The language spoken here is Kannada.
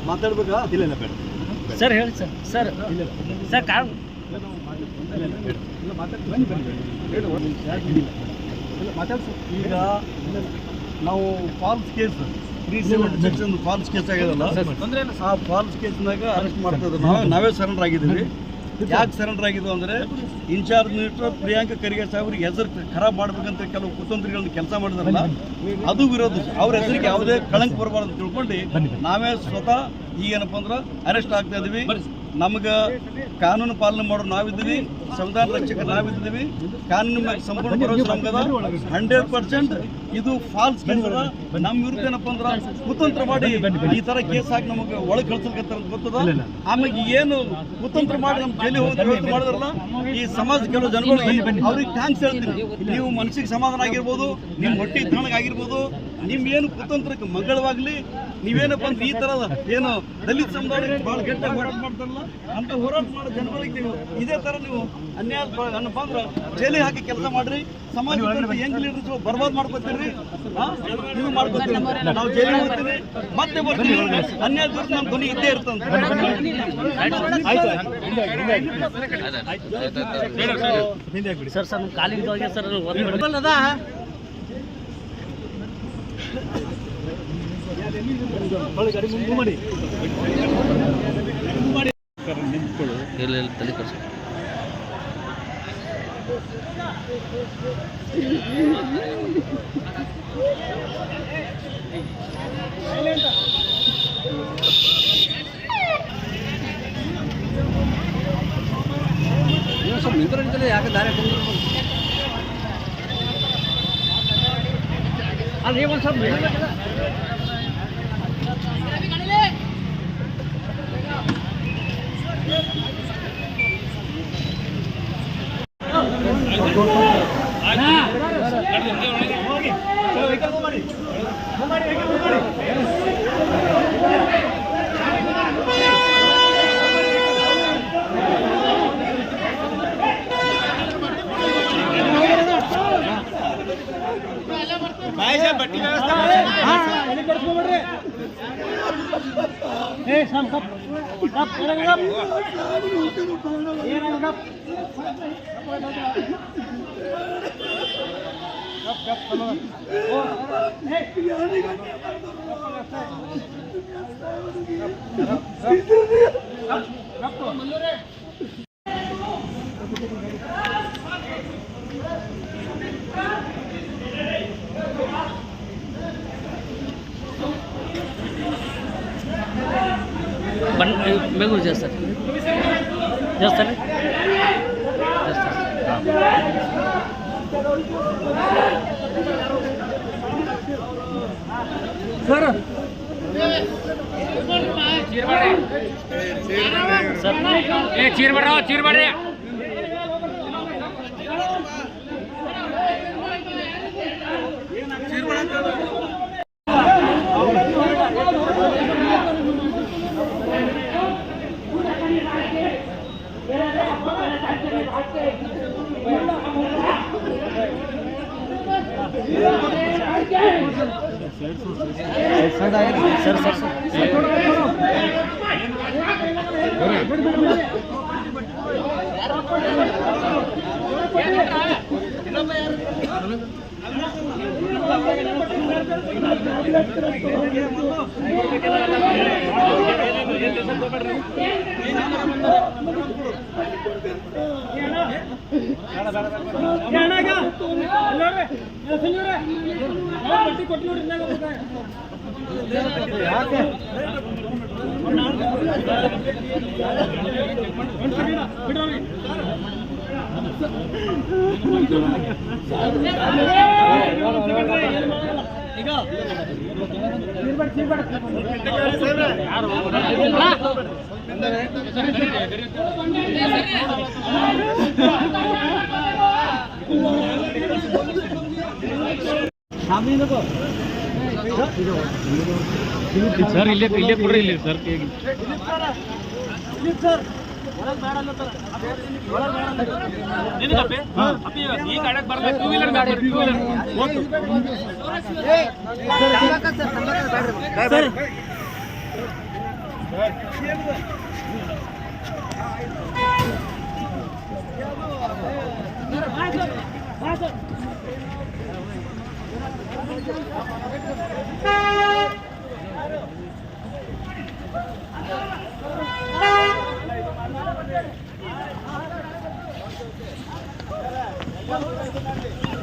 ಮಾತಾಡ್ಬೇಕಾ? ಇಲ್ಲ ಬೇಡ ಸರ್ ಹೇಳಿ ಸರ್. ಸರ್ ಸರ್ ಕಾರಣ ಈಗ ನಾವು false case 370 section false case ಆಗ್ಯದಲ್ಲ, ಆ ಫಾಲ್ಸ್ ಕೇಸ್ನಾಗ ಅರೆಸ್ಟ್ ಮಾಡ್ತಾ ಇದ್ದೀವಿ. ನಾವೇ ಸರೆಂಡರ್ ಆಗಿದ್ದೀವಿ. ಯಾಕೆ ಸರೆಂಡರ್ ಆಗಿದ್ವು ಅಂದರೆ ಇನ್ಚಾರ್ಜ್ ಮಿನಿಸ್ಟರ್ ಪ್ರಿಯಾಂಕ ಖರ್ಗೆ ಸಾಹೇಬ್ರಿಗೆ ಹೆಸರು ಖರಾಬ್ ಮಾಡ್ಬೇಕಂತ ಕೆಲವು ಕುತಂತ್ರಿಗಳನ್ನ ಕೆಲಸ ಮಾಡಿದ್ರಲ್ಲ, ಅದು ವಿರೋಧ. ಅವ್ರ ಹೆಸರಿಗೆ ಯಾವುದೇ ಕಳಂಕ ಬರಬಾರ್ದು ತಿಳ್ಕೊಂಡು ನಾವೇ ಸ್ವತಃ ಈಗೇನಪ್ಪ ಅಂದ್ರೆ ಅರೆಸ್ಟ್ ಆಗ್ತಾ ಇದ್ದೀವಿ. ನಮ್ಗೆ ಕಾನೂನು ಪಾಲನೆ ಮಾಡೋರು ನಾವಿದ್ದೀವಿ, ಸಂವಿಧಾನ ರಕ್ಷಕರು ನಾವಿದ್ದೀವಿ. ಕಾನೂನು ಮೇಲೆ ಸಂಪೂರ್ಣ ಭರವಸೆ ನಮ್ಗದ. 100% ಇದು ಫಾಲ್ಸ್ ಕೇಸ್ ಅದ. ನಮ್ಮ ವಿರುದ್ಧ ಏನಪ್ಪ ಅಂದ್ರೆ ಕುತಂತ್ರ ಮಾಡಿ ಈ ಥರ ಕೇಸ್ ಹಾಕಿ ನಮಗೆ ಒಳಗೆ ಕಳ್ಸಲ್ಕತ್ತಾರ ಅಂತ ಗೊತ್ತದ. ಆಮೇಲೆ ಏನು ಕುತಂತ್ರ ಮಾಡಿ ನಮ್ಮ ಜೈಲಿಗೆ ಹೋಗಿ ಮಾಡಿದ್ರಲ್ಲ, ಈ ಸಮಾಜ ಕೆಲವು ಜನಗಳು ಅವ್ರಿಗೆ ಥ್ಯಾಂಕ್ಸ್ ಹೇಳ್ತೀನಿ. ನೀವು ಮನಸ್ಸಿಗೆ ಸಮಾಧಾನ ಆಗಿರ್ಬೋದು, ನಿಮ್ಮ ಹೊಟ್ಟೆ ತಣ್ಣಗಾಗಿರ್ಬೋದು, ನಿಮ್ಗೇನು ಕುತಂತ್ರಕ್ಕೆ ಮಂಗಳವಾಗಲಿ. ನೀವೇನಪ್ಪ ಅಂದ್ರೆ ಈ ಥರದ ಏನು ದಲಿತ ಸಮುದಾಯ ಭಾಳ ಗಟ್ಟಿಯಾಗಿ ಹೋರಾಟ ಮಾಡ್ತಾರಲ್ಲ, ಅಂತ ಹೋರಾಟ ಮಾಡೋ ಜನಗಳಿಗೆ ನೀವು ಇದೇ ಥರ ನೀವು ಅನ್ಯಾಯ ಅನ್ನಪ್ಪ ಅಂದ್ರೆ ಜೈಲಿಗೆ ಹಾಕಿ ಕೆಲಸ ಮಾಡ್ರಿ. ಸಮಾಜ ಯಂಗ್ ಲೀಡರ್ಸ್ ಬರ್ಬಾದ್ ಮಾಡ್ಕೊತೀರಿ, ನೀವು ಮಾಡ್ಕೊತೀರಿ. ನಾವು ಜೈಲಿಗೆ ಹೋಗ್ತೀವಿ, ಮತ್ತೆ ಬರ್ತೀವಿ. ಅನ್ಯಾಯ ವಿರುದ್ಧ ನಮ್ಮ ಧ್ವನಿ ಇದ್ದೇ ಇರ್ತಂತ. ಸರ್ ಸರ್ ಕಾಲಿಗೆ ಸರ್ ತಲೆ ಕರ್ಸ ಸ್ವಲ್ಪ ನಿಂತರೆ ಯಾಕೆ ದಾರಿ ಅಲ್ಲಿ ಒಂದು ಸ್ವಲ್ಪ ಬಟ್ಟಿ ವ್ಯವಸ್ಥೆ ಬೆಂಗಳೂರು చేస్తారు చేస్తారు ಸರ್ ಚೀರ್ ಮಾಡ್ರಿ सर सर ಸರ್ ಇಲ್ಲೇ ಕೊಡ್ರಿ ಇಲ್ಲಿ ಸರ್ ಈ ಗಾಡಿಗೆ ಬರ್ಬೇಕು ಟೂ ವೀಲರ್ Vamos,